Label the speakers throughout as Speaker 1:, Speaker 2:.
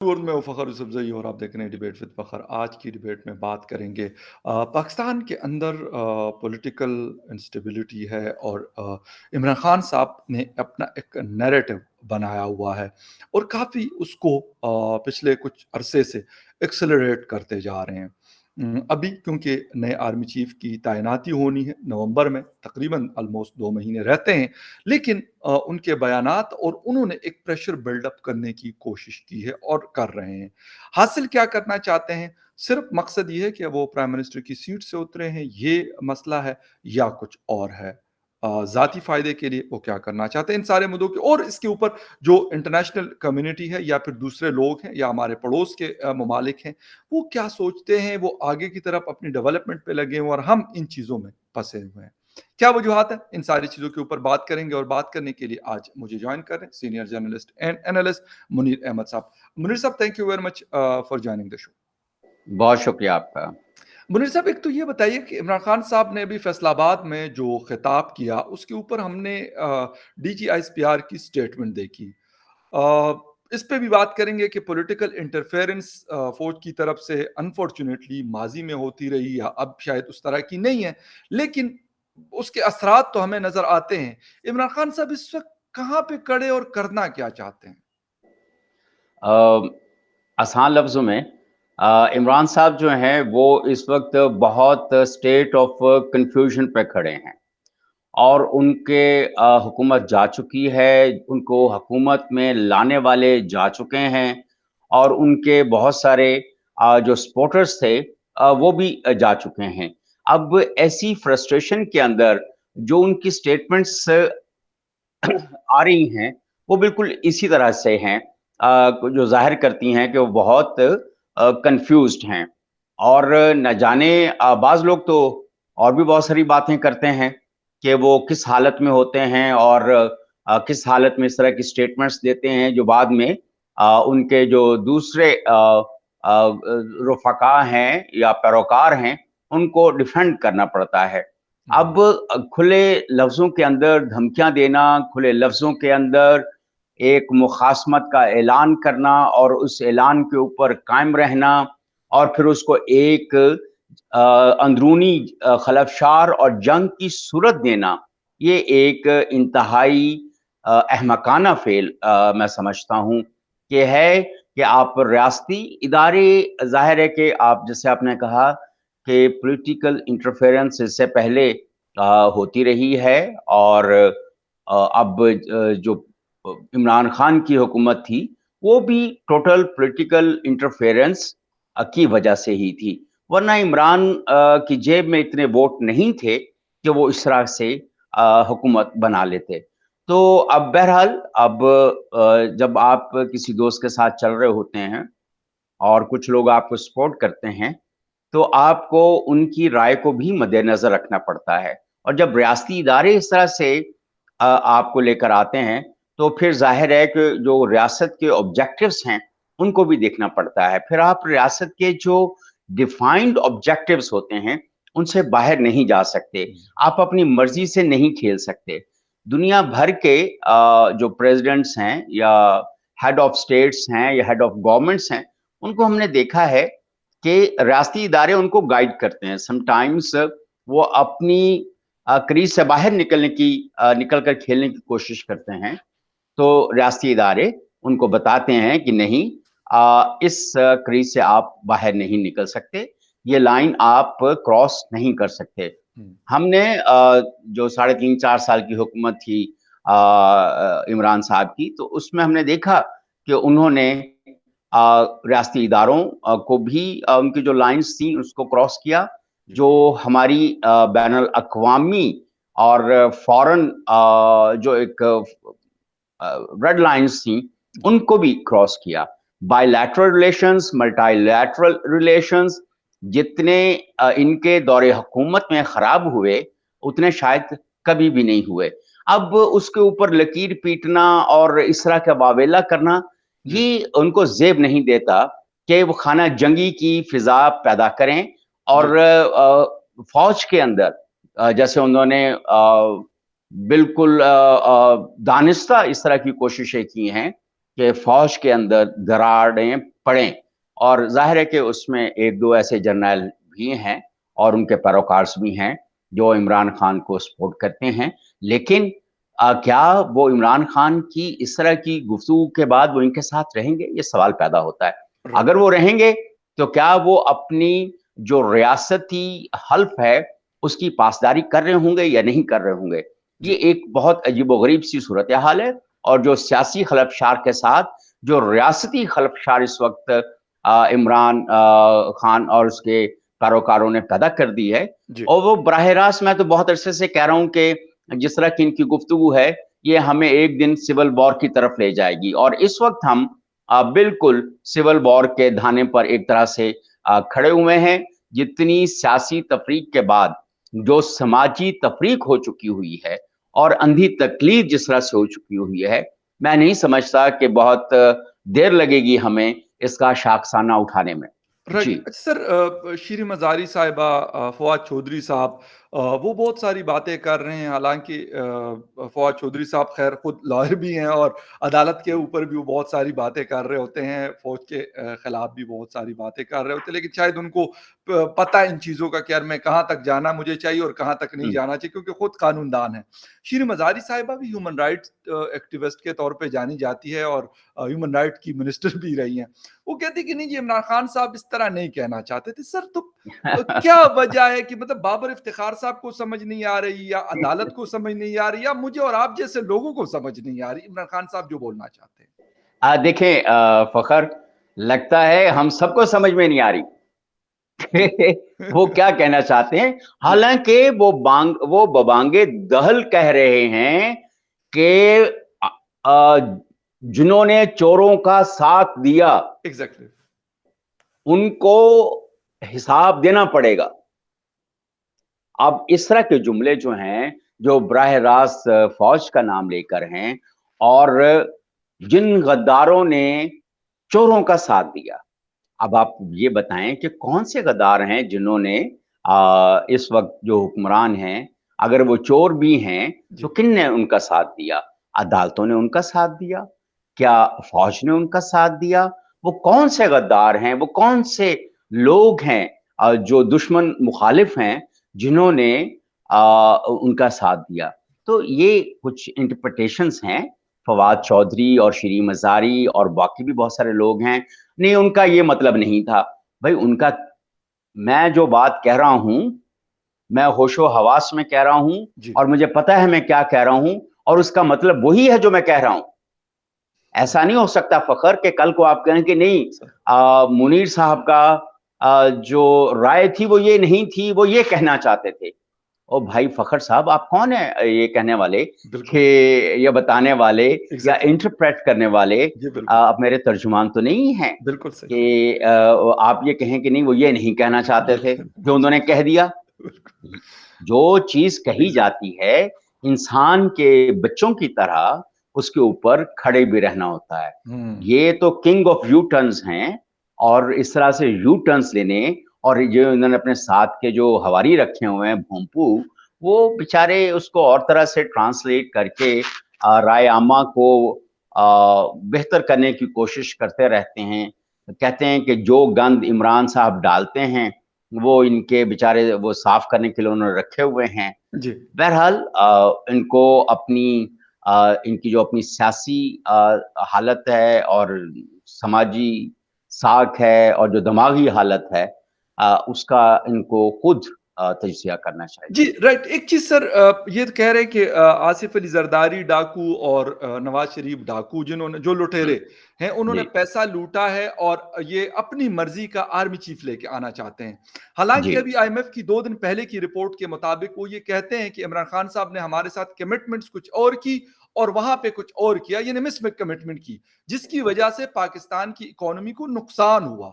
Speaker 1: और मैं हूं फ़खर यूसुफ़ज़ई और आप देख रहे हैं डिबेट विद फ़खर। आज की डिबेट में बात करेंगे पाकिस्तान के अंदर पॉलिटिकल इंस्टेबिलिटी है और इमरान खान साहब ने अपना एक नैरेटिव बनाया हुआ है और काफ़ी उसको पिछले कुछ अरसे से एक्सेलरेट करते जा रहे हैं। अभी क्योंकि नए आर्मी चीफ की तैनाती होनी है नवंबर में, तकरीबन ऑलमोस्ट 2 महीने रहते हैं, लेकिन उनके बयानात और उन्होंने एक प्रेशर बिल्डअप करने की कोशिश की है और कर रहे हैं। हासिल क्या करना चाहते हैं? सिर्फ मकसद ये है कि वो प्राइम मिनिस्टर की सीट से उतरे हैं, ये मसला है या कुछ और है? ज़ाती फ़ायदे के लिए वो क्या करना चाहते हैं? इन सारे मुद्दों के और इसके ऊपर जो इंटरनेशनल कम्युनिटी है या फिर दूसरे लोग हैं या हमारे पड़ोस के ममालिक हैं, वो क्या सोचते हैं? वो आगे की तरफ अपनी डेवलपमेंट पे लगे हुए हैं और हम इन चीज़ों में फँसे हुए हैं। क्या वजूहात हैं? इन सारी चीज़ों के ऊपर बात करेंगे और बात करने के लिए आज मुझे जॉइन कर रहे हैं senior journalist and analyst Munir Ahmad साहब। मुनीर साहब, thank you very much for joining the show.
Speaker 2: बहुत शुक्रिया आपका।
Speaker 1: मुनीर साहब, एक तो ये बताइए कि इमरान खान साहब ने अभी फैसलाबाद में जो खिताब किया, उसके ऊपर हमने डीजीआईएसपीआर की स्टेटमेंट देखी। इस पे भी बात करेंगे कि पॉलिटिकल इंटरफेरेंस फौज की तरफ से अनफॉर्चुनेटली माजी में होती रही या अब शायद उस तरह की नहीं है, लेकिन उसके असरात तो हमें नजर आते हैं। इमरान खान साहब इस वक्त कहाँ पे खड़े और करना क्या चाहते हैं?
Speaker 2: अ, आसान लफ्ज़ों में इमरान साहब जो हैं वो इस वक्त बहुत स्टेट ऑफ कन्फ्यूजन पे खड़े हैं और उनके हुकूमत जा चुकी है, उनको हुकूमत में लाने वाले जा चुके हैं और उनके बहुत सारे जो सपोर्टर्स थे वो भी जा चुके हैं। अब ऐसी फ्रस्ट्रेशन के अंदर जो उनकी स्टेटमेंट्स आ रही हैं, वो बिल्कुल इसी तरह से हैं जो ज़ाहिर करती हैं कि वो बहुत कन्फ्यूज़्ड हैं और न जाने बाज़ लोग तो और भी बहुत सारी बातें करते हैं कि वो किस हालत में होते हैं और किस हालत में इस तरह की स्टेटमेंट्स देते हैं जो बाद में उनके जो दूसरे रफ़क़ा हैं या पैरोकार हैं, उनको डिफेंड करना पड़ता है। अब खुले लफ्ज़ों के अंदर धमकियाँ देना, खुले लफ्ज़ों के अंदर एक मुखासमत का ऐलान करना और उस ऐलान के ऊपर कायम रहना और फिर उसको एक अंदरूनी खलफशार और जंग की सूरत देना, ये एक इंतहाई अहमकाना फ़ेल मैं समझता हूँ कि है कि आप रियासती इदारे ज़ाहिर है कि आप जैसे आपने कहा कि पॉलिटिकल इंटरफेरेंस इससे पहले होती रही है और अब जो इमरान खान की हुकूमत थी, वो भी टोटल पॉलिटिकल इंटरफेरेंस की वजह से ही थी। वरना इमरान की जेब में इतने वोट नहीं थे कि वो इस तरह से हुकूमत बना लेते। तो अब बहरहाल अब जब आप किसी दोस्त के साथ चल रहे होते हैं और कुछ लोग आपको सपोर्ट करते हैं, तो आपको उनकी राय को भी मद्देनज़र रखना पड़ता है और जब रियासती इदारे इस तरह से आपको लेकर आते हैं, तो फिर ज़ाहिर है कि जो रियासत के ऑब्जेक्टिव्स हैं, उनको भी देखना पड़ता है। फिर आप रियासत के जो डिफाइंड ऑब्जेक्टिव्स होते हैं, उनसे बाहर नहीं जा सकते। आप अपनी मर्ज़ी से नहीं खेल सकते। दुनिया भर के जो प्रेज़िडेंट्स हैं या हेड ऑफ़ स्टेट्स हैं या हेड ऑफ़ गवर्नमेंट्स हैं, उनको हमने देखा है कि रियासती इदारे उनको गाइड करते हैं। समटाइम्स वो अपनी क्रीज़ से बाहर निकल कर खेलने की कोशिश करते हैं। तो रियासती इदारे उनको बताते हैं कि नहीं इस क्रीज़ से आप बाहर नहीं निकल सकते, ये लाइन आप क्रॉस नहीं कर सकते।
Speaker 1: हम्म।
Speaker 2: हमने जो साढ़े 3-4 साल की हुकूमत थी इमरान साहब की, तो उसमें हमने देखा कि उन्होंने रियासती इदारों को भी उनकी जो लाइन्स थी उसको क्रॉस किया, जो हमारी बैनुल अक़वामी और फ़ॉरेन जो एक रेड लाइन्स थी, उनको भी क्रॉस किया। बायलैटरल रिलेशंस, मल्टीलैटरल रिलेशंस जितने इनके दौरे हुकूमत में खराब हुए, उतने शायद कभी भी नहीं हुए। अब उसके ऊपर लकीर पीटना और इस तरह का वावेला करना,
Speaker 1: जी।
Speaker 2: ये उनको ज़ेब नहीं देता कि वो खाना जंगी की फ़िज़ा पैदा करें
Speaker 1: जी।
Speaker 2: और फ़ौज के अंदर जैसे उन्होंने बिल्कुल दानिस्ता इस तरह की कोशिशें की हैं کہ فوج کے اندر دراڑیں پڑیں، اور ظاہر ہے کہ اس میں ایک دو ایسے جرنیل بھی ہیں اور ان کے پیروکارز بھی ہیں جو عمران خان کو سپورٹ کرتے ہیں، لیکن کیا وہ عمران خان کی اس طرح کی گفتگو کے بعد وہ ان کے ساتھ رہیں گے؟ یہ سوال پیدا ہوتا ہے۔
Speaker 1: رائٹ۔
Speaker 2: اگر وہ رہیں گے تو کیا وہ اپنی جو ریاستی حلف ہے اس کی پاسداری کر رہے ہوں گے یا نہیں کر رہے ہوں گے؟
Speaker 1: جی
Speaker 2: یہ ایک بہت عجیب و غریب سی صورتحال ہے، اور جو سیاسی خلفشار کے ساتھ جو ریاستی خلفشار اس وقت عمران خان اور اس کے پیروکاروں نے پیدا کر دی ہے،
Speaker 1: جی
Speaker 2: اور وہ براہ راست، میں تو بہت عرصے سے کہہ رہا ہوں کہ جس طرح کی ان کی گفتگو ہے یہ ہمیں ایک دن سول وار کی طرف لے جائے گی، اور اس وقت ہم بالکل سول وار کے دھانے پر ایک طرح سے کھڑے ہوئے ہیں۔ جتنی سیاسی تفریق کے بعد جو سماجی تفریق ہو چکی ہوئی ہے اور اندھی تقلید جس طرح سے ہو چکی ہوئی ہے، میں نہیں سمجھتا کہ بہت دیر لگے گی ہمیں اس کا شاخسانہ اٹھانے میں۔
Speaker 1: رائٹ۔
Speaker 2: جی
Speaker 1: اچھا سر، شیریں مزاری صاحبہ، فواد چودھری صاحب، وہ بہت ساری باتیں کر رہے ہیں، حالانکہ فواد چودھری صاحب خیر خود لائر بھی ہیں اور عدالت کے اوپر بھی وہ بہت ساری باتیں کر رہے ہوتے ہیں، فوج کے خلاف بھی بہت ساری باتیں کر رہے ہوتے ہیں، لیکن شاید ان کو پتہ ان چیزوں کا کہ یار میں کہاں تک جانا مجھے چاہیے اور کہاں تک نہیں جانا چاہیے، کیونکہ خود قانون دان ہے۔ شیریں مزاری صاحبہ بھی ہیومن رائٹس ایکٹیوسٹ کے طور پہ جانی جاتی ہے اور ہیومن رائٹ کی منسٹر بھی رہی ہیں۔ وہ کہتی کہ نہیں جی عمران خان صاحب اس طرح نہیں کہنا چاہتے تھے۔ سر تو کیا وجہ ہے کہ مطلب بابر افتخار صاحب کو سمجھ نہیں آ رہی، یا عدالت کو سمجھ نہیں آ رہی، یا مجھے اور آپ جیسے لوگوں کو سمجھ نہیں آ رہی عمران خان صاحب جو بولنا چاہتے ہیں؟
Speaker 2: دیکھیں فخر، لگتا ہے ہم سب کو سمجھ میں نہیں آ رہی وہ کیا کہنا چاہتے ہیں،
Speaker 1: جی
Speaker 2: حالانکہ وہ ببانگے دہل کہہ رہے ہیں کہ جنہوں نے چوروں کا ساتھ دیا
Speaker 1: ایگزیکٹلی۔
Speaker 2: ان کو حساب دینا پڑے گا۔ اب اس طرح کے جملے جو ہیں، جو براہ راست فوج کا نام لے کر ہیں، اور جن غداروں نے چوروں کا ساتھ دیا، اب آپ یہ بتائیں کہ کون سے غدار ہیں جنہوں نے اس وقت جو حکمران ہیں، اگر وہ چور بھی ہیں
Speaker 1: جی
Speaker 2: تو کن نے ان کا ساتھ دیا؟ عدالتوں نے ان کا ساتھ دیا؟ کیا فوج نے ان کا ساتھ دیا؟ وہ کون سے غدار ہیں، وہ کون سے لوگ ہیں جو دشمن مخالف ہیں جنہوں نے ان کا ساتھ دیا؟ تو یہ کچھ انٹرپریٹیشنز ہیں۔ فواد چودھری اور شیریں مزاری اور باقی بھی بہت سارے لوگ ہیں، نہیں ان کا یہ مطلب نہیں تھا بھائی، ان کا، میں جو بات کہہ رہا ہوں میں ہوش و حواس میں کہہ رہا ہوں،
Speaker 1: جی
Speaker 2: اور مجھے پتا ہے میں کیا کہہ رہا ہوں، اور اس کا مطلب وہی ہے جو میں کہہ رہا ہوں۔ ایسا نہیں ہو سکتا فخر کہ کل کو آپ کہیں کہ نہیں منیر صاحب کا جو رائے تھی وہ یہ نہیں تھی، وہ یہ کہنا چاہتے تھے۔ او بھائی فخر صاحب، آپ کون ہیں یہ کہنے والے،
Speaker 1: بالکل
Speaker 2: کہ یہ بتانے والے یا
Speaker 1: ایگزیکٹلی
Speaker 2: انٹرپریٹ کرنے والے؟
Speaker 1: جی بالکل
Speaker 2: آپ میرے ترجمان تو نہیں ہیں
Speaker 1: بالکل صحیح
Speaker 2: کہ آپ یہ کہیں کہ نہیں وہ یہ نہیں کہنا چاہتے تھے جو
Speaker 1: بالکل
Speaker 2: انہوں نے کہہ دیا۔
Speaker 1: بالکل
Speaker 2: جو چیز کہی
Speaker 1: ایگزیکٹلی
Speaker 2: جاتی ہے، انسان کے بچوں کی طرح اس کے اوپر کھڑے بھی رہنا ہوتا ہے۔ یہ تو کنگ آف یو ٹرنز ہیں، اور اس طرح سے یو ٹرنز لینے، اور جو انہوں نے اپنے ساتھ کے جو ہواری رکھے ہوئے ہیں بھونپو، وہ بیچارے اس کو اور طرح سے ٹرانسلیٹ کر کے رائے عامہ کو بہتر کرنے کی کوشش کرتے رہتے ہیں۔ کہتے ہیں کہ جو گند عمران صاحب ڈالتے ہیں وہ ان کے بیچارے وہ صاف کرنے کے لیے انہوں نے رکھے ہوئے ہیں۔
Speaker 1: جی
Speaker 2: بہرحال ان کو اپنی ان کی جو اپنی سیاسی حالت ہے اور سماجی ساکھ ہے اور جو دماغی حالت ہے، اس کا ان کو خود تجزیہ کرنا
Speaker 1: جی
Speaker 2: چاہیے۔
Speaker 1: رائٹ۔ ایک چیز سر، یہ کہہ رہے کہ آصف علی زرداری ڈاکو اور نواز شریف ڈاکو جنہوں نے جو لٹیرے ہیں انہوں نے
Speaker 2: جی
Speaker 1: پیسہ لوٹا ہے اور یہ اپنی مرضی کا آرمی چیف لے کے آنا چاہتے ہیں۔ حالانکہ
Speaker 2: جی
Speaker 1: ابھی آئی ایم ایف کی 2 دن پہلے کی رپورٹ کے مطابق وہ یہ کہتے ہیں کہ عمران خان صاحب نے ہمارے ساتھ کمٹمنٹس کچھ اور کی اور وہاں پہ کچھ اور کیا، یعنی مس کمٹمنٹ کی، جس کی وجہ سے پاکستان کی اکانومی کو نقصان ہوا۔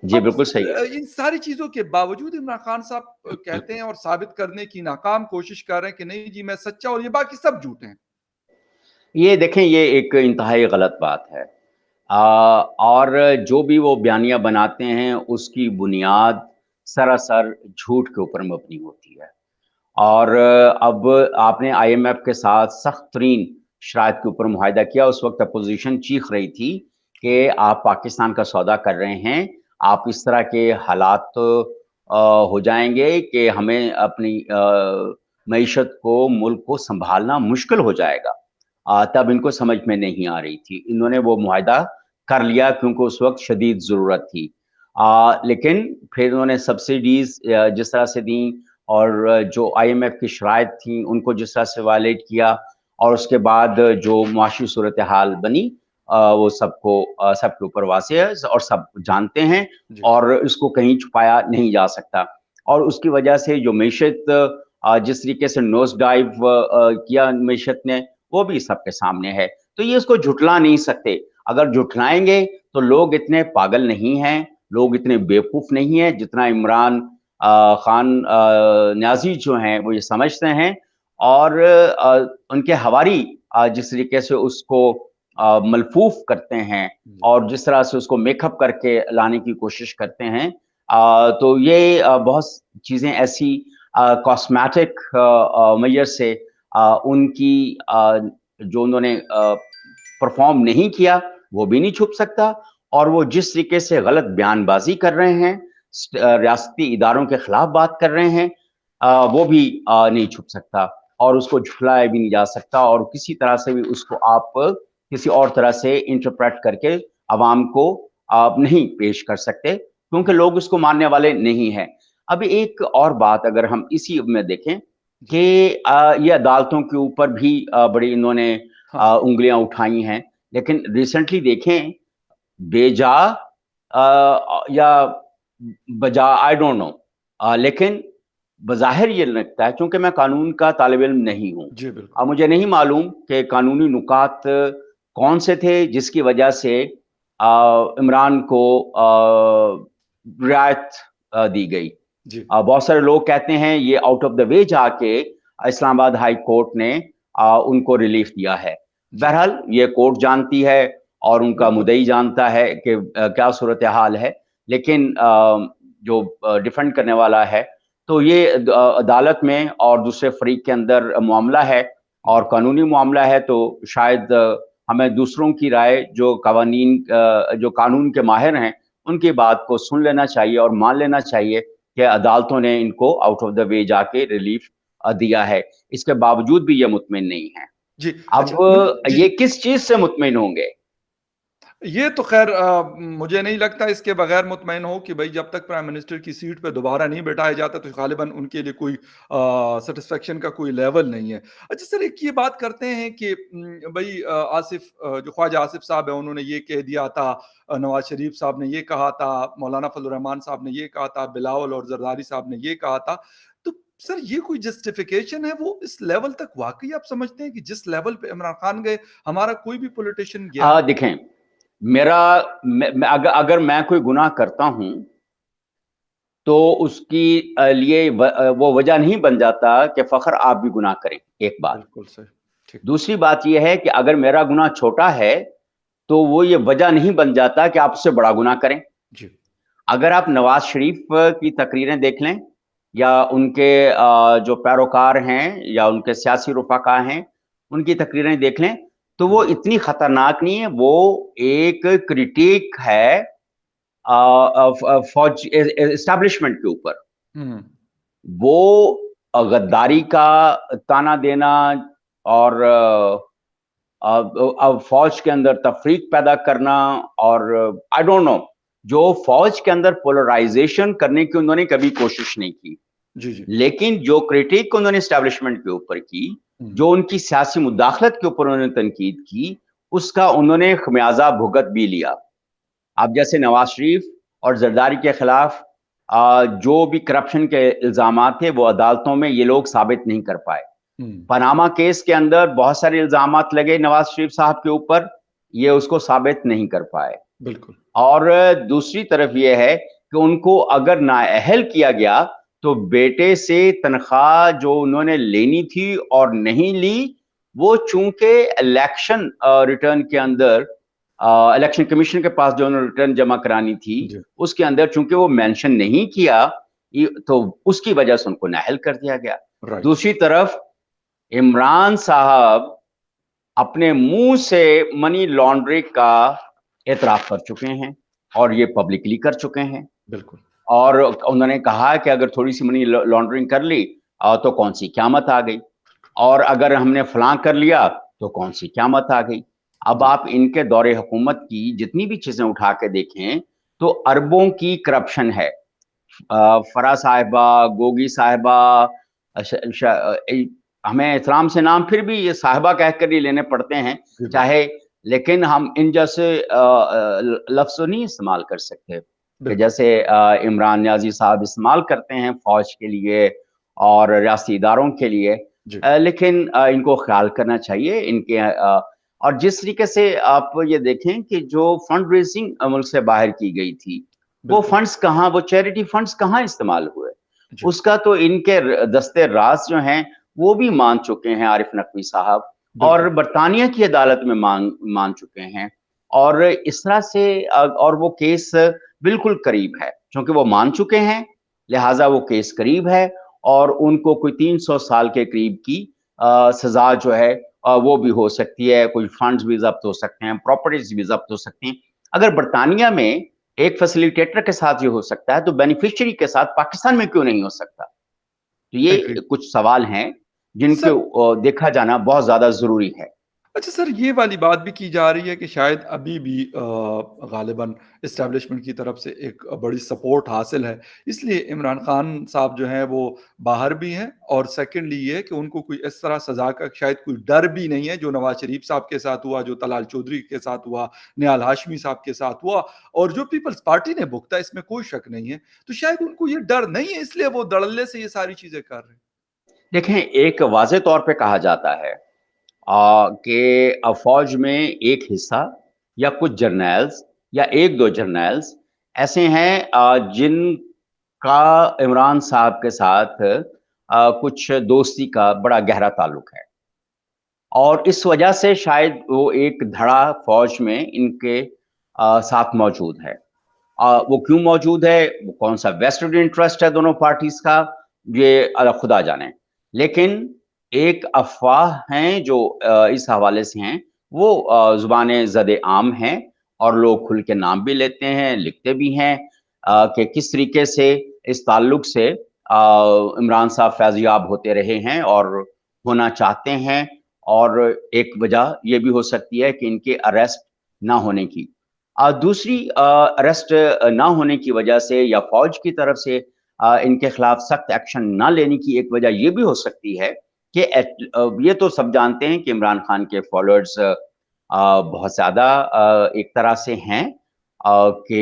Speaker 2: جی
Speaker 1: اب
Speaker 2: بالکل صحیح ہے۔
Speaker 1: ان ساری چیزوں کے باوجود عمران خان صاحب کہتے ہیں اور ثابت کرنے کی ناکام کوشش کر رہے ہیں کہ نہیں جی میں سچا اور یہ باقی سب جھوٹے ہیں۔
Speaker 2: یہ دیکھیں، یہ ایک انتہائی غلط بات ہے، اور جو بھی وہ بیانیہ بناتے ہیں اس کی بنیاد سراسر جھوٹ کے اوپر مبنی ہوتی ہے۔ اور اب آپ نے آئی ایم ایف کے ساتھ سخت ترین शराइत के ऊपर मुआहिदा किया, उस वक्त अपोजिशन चीख रही थी कि आप पाकिस्तान का सौदा कर रहे हैं, आप इस तरह के हालात हो जाएंगे कि हमें अपनी मईशत को, मुल्क को संभालना मुश्किल हो जाएगा। तब इनको समझ में नहीं आ रही थी, इन्होंने वो मुआहिदा कर लिया क्योंकि उस वक्त शदीद ज़रूरत थी। लेकिन फिर उन्होंने सब्सिडीज जिस तरह से दी और जो IMF की शराइत थी उनको जिस तरह से वायलेट किया, और उसके बाद जो मुआशी सूरत हाल बनी वो सबके ऊपर वाज़ेह है और सब जानते हैं,
Speaker 1: जी,
Speaker 2: और इसको कहीं छुपाया नहीं जा सकता। और उसकी वजह से जो मईशत जिस तरीके से नोज डाइव किया मईशत ने, वो भी सबके सामने है। तो ये इसको झुठला नहीं सकते। अगर झुठलाएंगे तो लोग इतने पागल नहीं हैं, लोग इतने बेवकूफ नहीं हैं जितना इमरान खान न्याजी जो हैं वो ये समझते हैं। और उनके हवारी जिस तरीके से उसको मलफूफ करते हैं
Speaker 1: जी,
Speaker 2: और जिस तरह से उसको मेकअप करके लाने की कोशिश करते हैं, तो ये बहुत चीज़ें ऐसी कॉस्मेटिक मेजर से उनकी जो उन्होंने परफॉर्म नहीं किया वो भी नहीं छुप सकता, और वो जिस तरीके से गलत बयानबाजी कर रहे हैं, रियासती इदारों के खिलाफ बात कर रहे हैं, वो भी नहीं छुप सकता, और उसको झुठलाया भी नहीं जा सकता, और किसी तरह से भी उसको आप किसी और तरह से इंटरप्रेट करके आवाम को आप नहीं पेश कर सकते, क्योंकि लोग उसको मानने वाले नहीं हैं। अब एक और बात अगर हम इसी में देखें
Speaker 1: जी।
Speaker 2: कि ये अदालतों के ऊपर भी बड़ी इन्होंने
Speaker 1: हाँ,
Speaker 2: उंगलियां उठाई हैं, लेकिन रिसेंटली देखें बेजा या बजा, आई डोंट नो, लेकिन बज़ाहिर ये लगता है, क्योंकि मैं कानून का तालिब इल्म नहीं हूँ,
Speaker 1: जी, बिल्कुल।
Speaker 2: अब मुझे नहीं मालूम कि कानूनी नुकात कौन से थे जिसकी वजह से इमरान को रियायत दी गई।
Speaker 1: जी,
Speaker 2: बहुत सारे लोग कहते हैं ये आउट ऑफ द वे जाके इस्लामाबाद हाई कोर्ट ने उनको रिलीफ दिया है।
Speaker 1: जी,
Speaker 2: बहरहाल ये कोर्ट जानती है और उनका
Speaker 1: बिल्कुल।
Speaker 2: मुद्दई जानता है कि क्या सूरत हाल है, लेकिन जो डिफेंड करने वाला है, तो ये अदालत में और दूसरे फरीक के अंदर मामला है
Speaker 1: जी,
Speaker 2: और कानूनी मामला है, तो शायद हमें दूसरों की राय, जो जो कानून के माहिर हैं, उनकी बात को सुन लेना चाहिए और मान लेना चाहिए कि अदालतों ने इनको आउट ऑफ द वे जाके रिलीफ दिया है। इसके बावजूद भी ये मुतमिन नहीं है।
Speaker 1: जी। अच्छा,
Speaker 2: अब
Speaker 1: जी,
Speaker 2: ये
Speaker 1: जी।
Speaker 2: किस चीज से मुतमिन होंगे?
Speaker 1: ये तो ख़ैर मुझे नहीं लगता इसके बगैर मुतमईन हो कि भई जब तक प्राइम मिनिस्टर की सीट पे दोबारा नहीं बिठाया जाता तो ग़ालिबन उनके लिए कोई सैटिस्फैक्शन का कोई लेवल नहीं है। अच्छा सर, एक ये बात करते हैं कि भई जो ख्वाजा आसिफ साहब हैं उन्होंने ये कह दिया था, नवाज़ शरीफ साहब ने ये कहा था, मौलाना फज़ल रहमान साहब ने ये कहा था, बिलावल और ज़रदारी साहब ने ये कहा था। तो सर, ये कोई जस्टिफ़िकेशन है वो इस लेवल तक वाक़ई आप समझते हैं कि जिस लेवल पे इमरान खान गए, हमारा कोई भी पॉलिटिशियन गया है?
Speaker 2: देखें, मेरा मैं अगर मैं कोई गुनाह करता हूँ, तो उसकी लिए वो वजह नहीं बन जाता कि फ़ख्र आप भी गुनाह करें, एक बात।
Speaker 1: बिल्कुल सही। ठीक।
Speaker 2: दूसरी बात ये है कि अगर मेरा गुनाह छोटा है, तो वो ये वजह नहीं बन जाता कि आप उससे बड़ा गुनाह करें।
Speaker 1: जी।
Speaker 2: अगर आप नवाज़ शरीफ की तकरीरें देख लें या उनके जो पैरोकार हैं या उनके सियासी रफ़ाक़ा हैं, उनकी तकरीरें देख लें, तो वो
Speaker 1: हुँ,
Speaker 2: इतनी ख़तरनाक नहीं है। वो एक क्रिटिक है फ़ौज एस्टेब्लिशमेंट के ऊपर।
Speaker 1: हुँ,
Speaker 2: वो गद्दारी का ताना देना और अब फ़ौज के अंदर तफ़रीक पैदा करना, और आई डोंट नो, जो फ़ौज के अंदर पोलराइज़ेशन करने की उन्होंने कभी कोशिश नहीं की।
Speaker 1: जी, जी।
Speaker 2: लेकिन जो क्रिटिक उन्होंने एस्टेब्लिशमेंट के ऊपर की,
Speaker 1: हुँ,
Speaker 2: जो उनकी सियासी मुदाखलत के ऊपर उन्होंने तनकीद की, उसका उन्होंने खमियाजा भुगत भी लिया। अब जैसे नवाज शरीफ और जरदारी के खिलाफ जो भी करप्शन के इल्जामात थे, वो अदालतों में ये लोग साबित नहीं कर पाए।
Speaker 1: हुँ,
Speaker 2: पनामा केस के अंदर बहुत सारे इल्जामात लगे नवाज शरीफ साहब के ऊपर, ये उसको साबित नहीं कर पाए।
Speaker 1: बिल्कुल।
Speaker 2: और दूसरी तरफ ये है कि उनको अगर नाअहल किया गया, तो बेटे से तनख्वाह जो उन्होंने लेनी थी और नहीं ली, वो चूंकि इलेक्शन रिटर्न के अंदर इलेक्शन कमीशन के पास जो उन्होंने रिटर्न जमा करानी थी,
Speaker 1: जी,
Speaker 2: उसके अंदर चूंकि वो मेंशन नहीं किया, तो उसकी वजह से उनको नाअहल कर दिया गया।
Speaker 1: राइट।
Speaker 2: दूसरी तरफ इमरान साहब अपने मुंह से मनी लॉन्ड्रिंग का एतराफ कर चुके हैं और ये पब्लिकली कर चुके हैं।
Speaker 1: बिल्कुल।
Speaker 2: और उन्होंने कहा कि अगर थोड़ी सी मनी लॉन्ड्रिंग कर ली तो कौन सी क़यामत आ गई, और अगर हमने फलां कर लिया तो कौन सी क़यामत आ गई। अब
Speaker 1: जी,
Speaker 2: आप इनके दौरे हुकूमत की जितनी भी चीजें उठा के देखें तो अरबों की करप्शन है। फरा साहिबा, गोगी साहिबा, हमें एहतराम से नाम फिर भी ये साहिबा कहकर ही लेने पड़ते हैं,
Speaker 1: जी, बिल्कुल,
Speaker 2: चाहे, लेकिन हम इन जैसे लफ्ज़ नहीं इस्तेमाल कर सकते कि
Speaker 1: बिल्कुल।
Speaker 2: जैसे इमरान नियाज़ी साहब इस्तेमाल करते हैं फ़ौज के लिए और रियासती इदारों के लिए।
Speaker 1: जी,
Speaker 2: लेकिन इनको ख़्याल करना चाहिए इनके और जिस तरीके से आप ये देखें कि जो फंड रेज़िंग मुल्क से बाहर की गई थी, वो
Speaker 1: बिल्कुल।
Speaker 2: फंड्स कहाँ, वो चैरिटी फंड्स कहाँ इस्तेमाल हुए?
Speaker 1: जी,
Speaker 2: उसका तो इनके दस्ते राज़ जो हैं, वो भी मान चुके हैं आरिफ नकवी साहब, और
Speaker 1: बिल्कुल।
Speaker 2: बरतानिया की अदालत में मान चुके हैं। और इस तरह से और वो केस बिल्कुल करीब है, क्योंकि वो मान चुके हैं, लिहाज़ा वो केस करीब है और उनको कोई 300 साल के करीब की सज़ा जो है वो भी हो सकती है, कोई फंड्स भी ज़ब्त हो सकते हैं, प्रॉपर्टीज़ भी ज़ब्त हो सकती हैं। अगर बरतानिया में एक फैसिलिटेटर के साथ ये हो सकता है, तो बेनिफिशियरी के साथ पाकिस्तान में क्यों नहीं हो सकता? तो ये
Speaker 1: एग्री।
Speaker 2: कुछ सवाल हैं, जिनको
Speaker 1: सर,
Speaker 2: देखा जाना बहुत ज़्यादा ज़रूरी है।
Speaker 1: अच्छा सर, ये वाली बात भी की जा रही है कि शायद अभी भी ग़ालिबन एस्टेब्लिशमेंट की तरफ से एक बड़ी सपोर्ट हासिल है, इसलिए इमरान खान साहब जो हैं वो बाहर भी हैं, और सेकंडली ये कि उनको कोई इस तरह सज़ा का शायद कोई डर भी नहीं है, जो नवाज़ शरीफ साहब के साथ हुआ, जो तलाल चौधरी के साथ हुआ, निहाल हाशमी साहब के साथ हुआ, और जो पीपल्स पार्टी ने भुगता, इसमें कोई शक नहीं है। तो शायद उनको ये डर नहीं है, इसलिए वो धड़ल्ले से ये सारी चीज़ें कर रहे हैं।
Speaker 2: देखें, एक वाज़ेह तौर पे कहा जाता है कि फ़ौज में एक हिस्सा या कुछ जर्नैल्स या 1-2 जर्नैल्स ऐसे हैं जिनका इमरान साहब के साथ कुछ दोस्ती का बड़ा गहरा ताल्लुक है। और इस वजह से शायद वो एक धड़ा फ़ौज में इनके साथ मौजूद है। वो क्यों मौजूद है, वो कौन-सा वेस्टेड इंटरेस्ट है दोनों पार्टीज़ का, ये खुदा जाने। लेकिन एक अफ़वाह हैं जो इस हवाले से हैं, वो ज़ुबान ज़द-ए-आम हैं और लोग खुल के नाम भी लेते हैं, लिखते भी हैं
Speaker 1: जी,
Speaker 2: कि किस तरीके से इस ताल्लुक से इमरान साहब फ़ैज़याब होते रहे हैं और होना चाहते हैं, और एक वजह ये भी हो सकती है कि इनके अरेस्ट ना होने की। दूसरी अरेस्ट ना होने की वजह से या फ़ौज की तरफ से इनके खिलाफ सख्त एक्शन ना लेने की एक वजह ये भी हो सकती है कि ये तो सब जानते हैं कि इमरान खान के फॉलोअर्स बहुत ज़्यादा एक तरह से हैं कि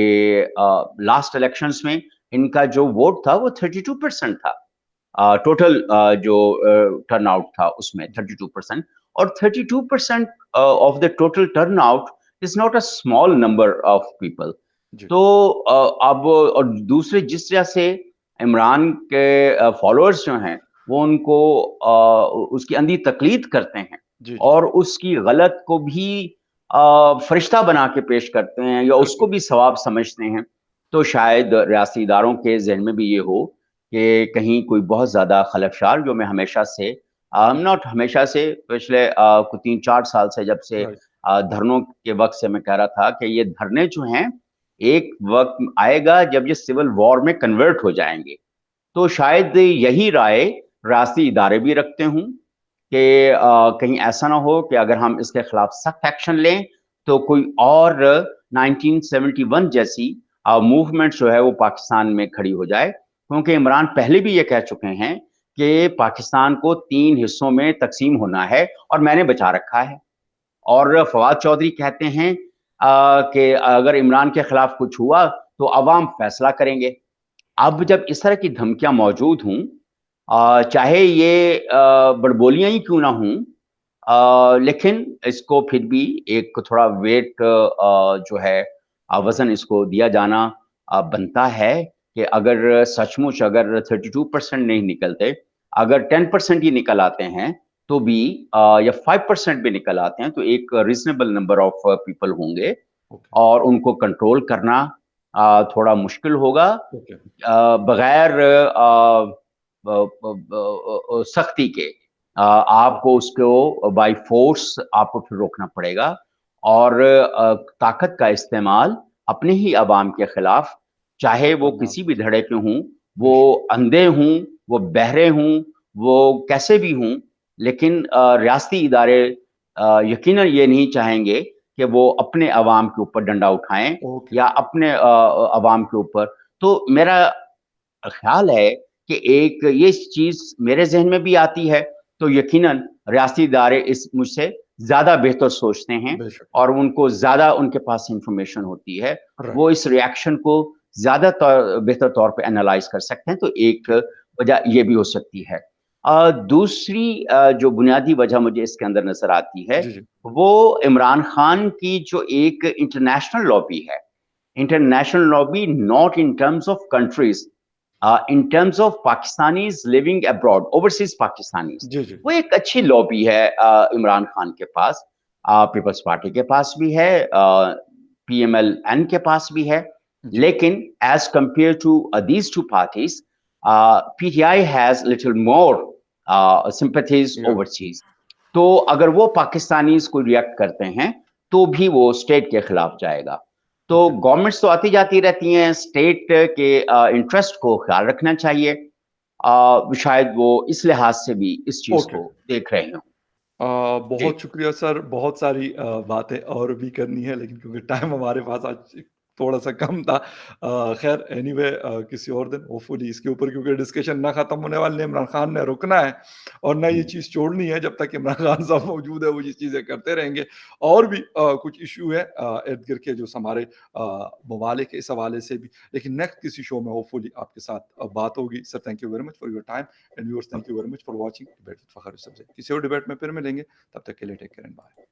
Speaker 2: लास्ट इलेक्शंस में इनका जो वोट था वो 32% था। टोटल जो टर्नआउट था उसमें
Speaker 1: जी,
Speaker 2: 32%, और 32% of the total turnout is not a small number of people.
Speaker 1: जी,
Speaker 2: तो अब और दूसरे जिस तरह से इमरान के फॉलोअर्स जो हैं वो उनको उसकी अंधी तकलीद करते हैं
Speaker 1: जी, जी,
Speaker 2: और उसकी गलत को भी फरिश्ता बना के पेश करते हैं या उसको
Speaker 1: बिल्कुल,
Speaker 2: भी सवाब समझते हैं, तो शायद रियासी इदारों के जहन में भी ये हो कि कहीं कोई बहुत ज़्यादा खलफशार, जो मैं हमेशा से नॉट हमेशा से, पिछले 3-4 साल से, जब से
Speaker 1: राइट,
Speaker 2: धरनों के वक़्त से मैं कह रहा था कि ये धरने जो हैं, एक वक़्त आएगा जब ये सिविल वॉर में कन्वर्ट हो जाएँगे। तो शायद यही राय रियासती इदारे भी रखते हों कि कहीं ऐसा ना हो कि अगर हम इसके खिलाफ सख्त एक्शन लें, तो कोई और 1971 जैसी मूवमेंट जो है वो पाकिस्तान में खड़ी हो जाए। क्योंकि इमरान पहले भी ये कह चुके हैं कि पाकिस्तान को 3 हिस्सों में तक़सीम होना है और मैंने बचा रखा है। और फवाद चौधरी कहते हैं कि अगर इमरान के खिलाफ कुछ हुआ तो अवाम फैसला करेंगे। अब जब इस तरह की धमकियाँ मौजूद हों, चाहे ये बड़बोलियाँ ही क्यों ना हों, लेकिन इसको फिर भी एक थोड़ा वेट जो है वज़न इसको दिया जाना बनता है कि अगर सचमुच अगर 32% नहीं निकलते, अगर 10% ही निकल आते हैं, तो भी या 5% भी निकल आते हैं, तो एक रीज़नेबल नंबर ऑफ पीपल होंगे
Speaker 1: ओके,
Speaker 2: और उनको कंट्रोल करना थोड़ा मुश्किल होगा
Speaker 1: ओके,
Speaker 2: बगैर सख्ती के। آپ کو اس کو بائی فورس آپ کو پھر روکنا پڑے گا، اور طاقت کا استعمال اپنے ہی عوام کے خلاف، چاہے وہ
Speaker 1: خطرناک
Speaker 2: کسی
Speaker 1: ہو
Speaker 2: بھی
Speaker 1: سکتا
Speaker 2: دھڑے پہ ہوں،
Speaker 1: بے
Speaker 2: وہ
Speaker 1: شک،
Speaker 2: اندھے ہوں، وہ بہرے ہوں، وہ کیسے بھی ہوں، لیکن ریاستی ادارے یقیناً یہ نہیں چاہیں گے کہ وہ اپنے عوام کے اوپر ڈنڈا اٹھائیں
Speaker 1: اوکے،
Speaker 2: یا اپنے عوام کے اوپر. تو میرا خیال ہے کہ ایک یہ چیز میرے ذہن میں بھی آتی ہے، تو یقیناً ریاستی ادارے اس مجھ سے زیادہ بہتر سوچتے ہیں،
Speaker 1: بے شک،
Speaker 2: اور ان کو زیادہ ان کے پاس انفارمیشن ہوتی ہے، وہ
Speaker 1: رائٹ،
Speaker 2: اس ریاکشن کو زیادہ بہتر طور پہ انالائز کر سکتے ہیں. تو ایک
Speaker 1: ٹھیک،
Speaker 2: وجہ یہ بھی ہو سکتی ہے. دوسری جو بنیادی وجہ مجھے اس کے اندر نظر آتی ہے،
Speaker 1: جی، جی،
Speaker 2: وہ عمران خان کی جو ایک انٹرنیشنل لابی ہے، international lobby not in terms of countries, in terms of Pakistanis living abroad, overseas Pakistanis.
Speaker 1: جی، جی،
Speaker 2: وہ ایک اچھی لابی ہے عمران خان کے پاس، پیپلز پارٹی کے پاس بھی ہے، پی ایم ایل این کے پاس بھی ہے،
Speaker 1: جی،
Speaker 2: لیکن as compare to these two parties, PTI has little more sympathies
Speaker 1: یا
Speaker 2: overseas. تو اگر وہ پاکستانیز کو ریئیکٹ کرتے ہیں تو بھی وہ اسٹیٹ کے خلاف جائے گا. تو
Speaker 1: اوکے،
Speaker 2: گورنمنٹس تو آتی جاتی رہتی ہیں، اسٹیٹ کے انٹرسٹ کو خیال رکھنا چاہیے. شاید وہ اس لحاظ سے بھی اس چیز
Speaker 1: اوکے.
Speaker 2: کو دیکھ رہے ہوں. جی
Speaker 1: بہت شکریہ سر، بہت ساری باتیں اور بھی کرنی ہے لیکن کیونکہ ٹائم ہمارے پاس آج تھوڑا سا کم تھا. خیر اینی وے کسی اور دن ہوپ فلی اس کے اوپر کیونکہ ڈسکشن نہ ختم ہونے والی، عمران خان نے رکنا ہے اور نہ یہ چیز چھوڑنی ہے. جب تک عمران خان صاحب موجود ہے وہ یہ چیزیں کرتے رہیں گے. اور بھی کچھ ایشو ہے ارد گرد کے جو ہمارے ممالک کے اس حوالے سے بھی، لیکن نیکسٹ کسی شو میں ہوپ فلی آپ کے ساتھ بات ہوگی. Sir thank you very much for your time and viewers thank you very much for watching debate with فخر یوسف زئی. کسی اور ڈبیٹ میں پھر ملیں گے، تب تک کے لیے ٹیک کیئر اینڈ بائے.